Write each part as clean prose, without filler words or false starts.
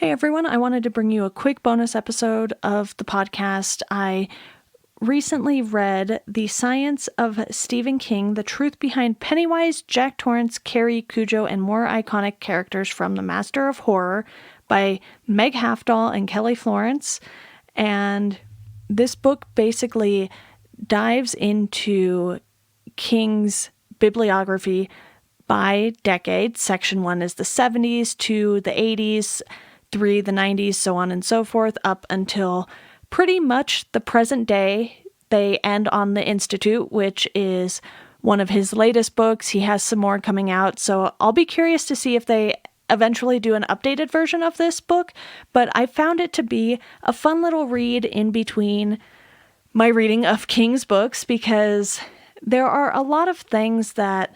Hey everyone, I wanted to bring you a quick bonus episode of the podcast. I recently read The Science of Stephen King, The Truth Behind Pennywise, Jack Torrance, Carrie, Cujo, and More Iconic Characters from The Master of Horror by Meg Halfdahl and Kelly Florence. And this book basically dives into King's bibliography by decade. Section 1 is the 70s, 2 the 80s, 3 the 90s, so on and so forth, up until pretty much the present day. They end on The Institute, which is one of his latest books. He has some more coming out, so I'll be curious to see if they eventually do an updated version of this book, but I found it to be a fun little read in between my reading of King's books, because there are a lot of things that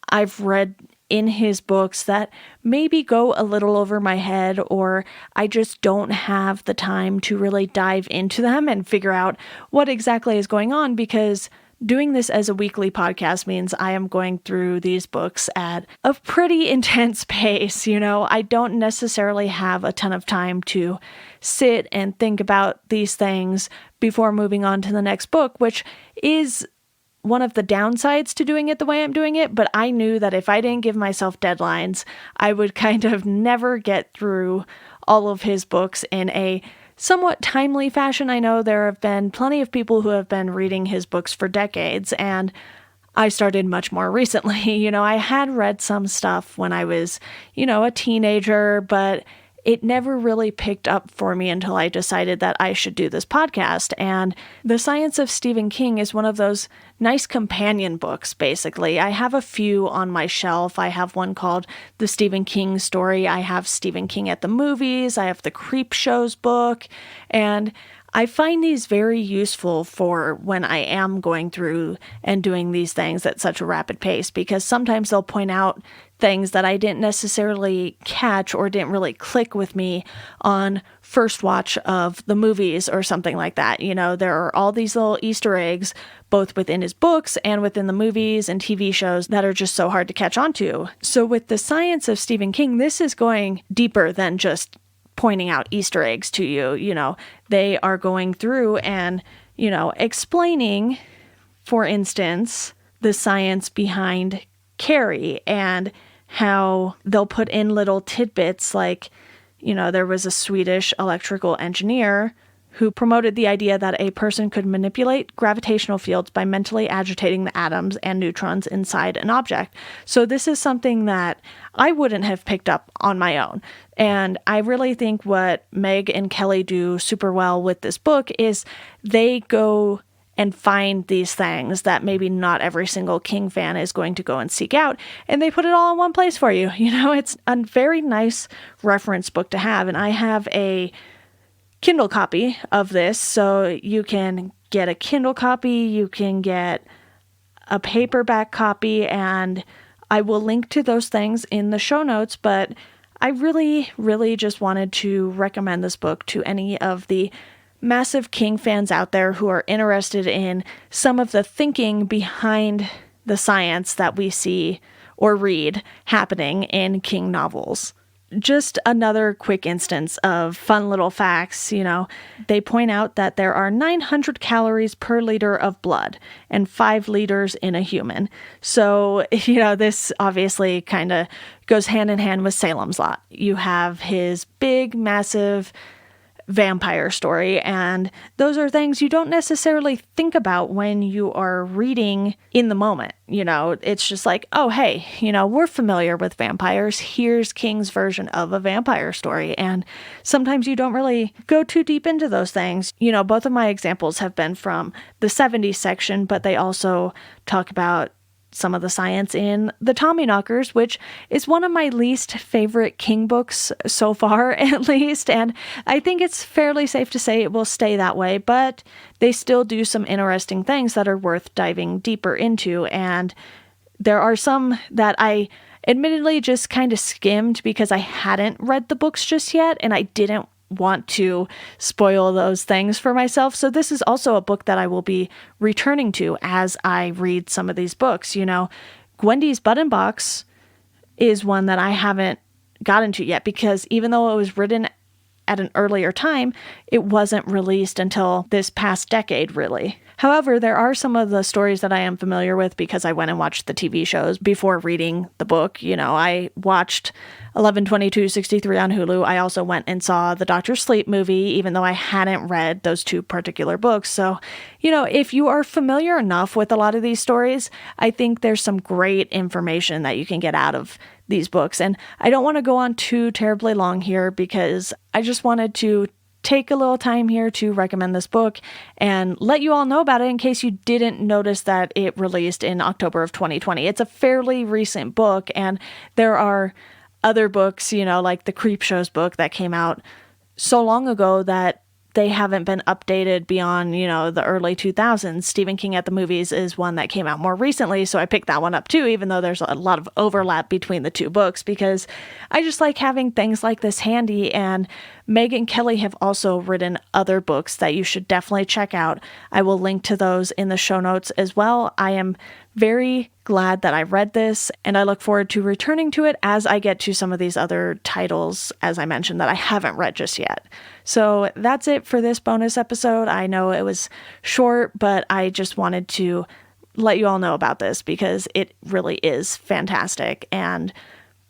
I've read in his books that maybe go a little over my head, or I just don't have the time to really dive into them and figure out what exactly is going on, because doing this as a weekly podcast means I am going through these books at a pretty intense pace. I don't necessarily have a ton of time to sit and think about these things before moving on to the next book, which is one of the downsides to doing it the way I'm doing it. But I knew that if I didn't give myself deadlines, I would kind of never get through all of his books in a somewhat timely fashion. I know there have been plenty of people who have been reading his books for decades, and I started much more recently. I had read some stuff when I was, a teenager, but it never really picked up for me until I decided that I should do this podcast. And The Science of Stephen King is one of those nice companion books, basically. I have a few on my shelf. I have one called The Stephen King Story. I have Stephen King at the Movies. I have the Creep Shows book. And I find these very useful for when I am going through and doing these things at such a rapid pace, because sometimes they'll point out things that I didn't necessarily catch or didn't really click with me on first watch of the movies or something like that. There are all these little Easter eggs, both within his books and within the movies and TV shows, that are just so hard to catch on to. So with The Science of Stephen King, this is going deeper than just pointing out Easter eggs to you. They are going through and, explaining, for instance, the science behind Carrie, and how they'll put in little tidbits like, there was a Swedish electrical engineer who promoted the idea that a person could manipulate gravitational fields by mentally agitating the atoms and neutrons inside an object. So this is something that I wouldn't have picked up on my own. And I really think what Meg and Kelly do super well with this book is they go and find these things that maybe not every single King fan is going to go and seek out, and they put it all in one place for you. It's a very nice reference book to have, and I have a Kindle copy of this, so you can get a Kindle copy, you can get a paperback copy, and I will link to those things in the show notes. But I really, really just wanted to recommend this book to any of the massive King fans out there who are interested in some of the thinking behind the science that we see or read happening in King novels. Just another quick instance of fun little facts. They point out that there are 900 calories per liter of blood and 5 liters in a human. So, this obviously kind of goes hand in hand with Salem's Lot. You have his big, massive vampire story, and those are things you don't necessarily think about when you are reading in the moment. It's just like, oh hey, we're familiar with vampires, here's King's version of a vampire story. And sometimes you don't really go too deep into those things. Both of my examples have been from the 70s section, but they also talk about some of the science in the Tommyknockers, which is one of my least favorite King books so far, at least. And I think it's fairly safe to say it will stay that way, but they still do some interesting things that are worth diving deeper into. And there are some that I admittedly just kind of skimmed because I hadn't read the books just yet, and I didn't want to spoil those things for myself. So this is also a book that I will be returning to as I read some of these books. Gwendy's Button Box is one that I haven't gotten to yet, because even though it was written at an earlier time, it wasn't released until this past decade, really. However, there are some of the stories that I am familiar with because I went and watched the TV shows before reading the book. I watched 11/22/63 on Hulu. I also went and saw the Doctor Sleep movie, even though I hadn't read those two particular books. So, if you are familiar enough with a lot of these stories, I think there's some great information that you can get out of these books. And I don't want to go on too terribly long here because I just wanted to take a little time here to recommend this book and let you all know about it in case you didn't notice that it released in October of 2020. It's a fairly recent book, and there are other books, like the Creepshows book that came out so long ago that they haven't been updated beyond, the early 2000s. Stephen King at the Movies is one that came out more recently, so I picked that one up too, even though there's a lot of overlap between the two books, because I just like having things like this handy. And Meg and Kelly have also written other books that you should definitely check out. I will link to those in the show notes as well. I am very glad that I read this, and I look forward to returning to it as I get to some of these other titles, as I mentioned, that I haven't read just yet. So that's it for this bonus episode. I know it was short, but I just wanted to let you all know about this because it really is fantastic. And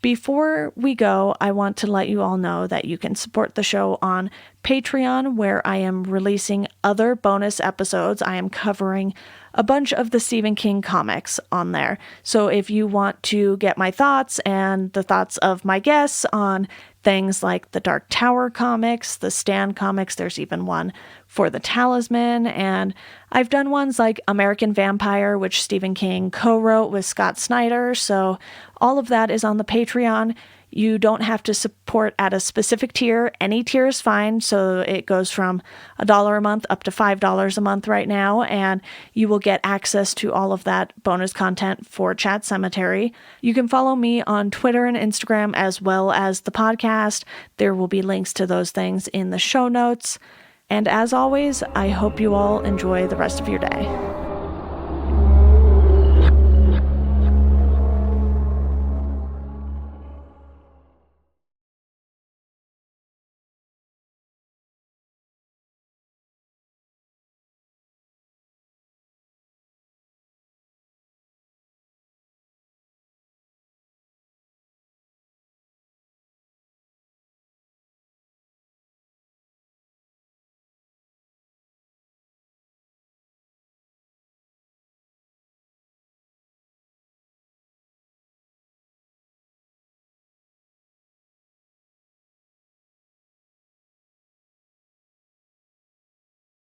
before we go, I want to let you all know that you can support the show on Patreon, where I am releasing other bonus episodes. I am covering a bunch of the Stephen King comics on there. So if you want to get my thoughts and the thoughts of my guests on things like the Dark Tower comics, the Stand comics, there's even one for the Talisman, and I've done ones like American Vampire, which Stephen King co-wrote with Scott Snyder. So all of that is on the Patreon. You don't have to support at a specific tier. Any tier is fine. So it goes from $1 a month up to $5 a month right now. And you will get access to all of that bonus content for Chat Sematary. You can follow me on Twitter and Instagram as well as the podcast. There will be links to those things in the show notes. And as always, I hope you all enjoy the rest of your day.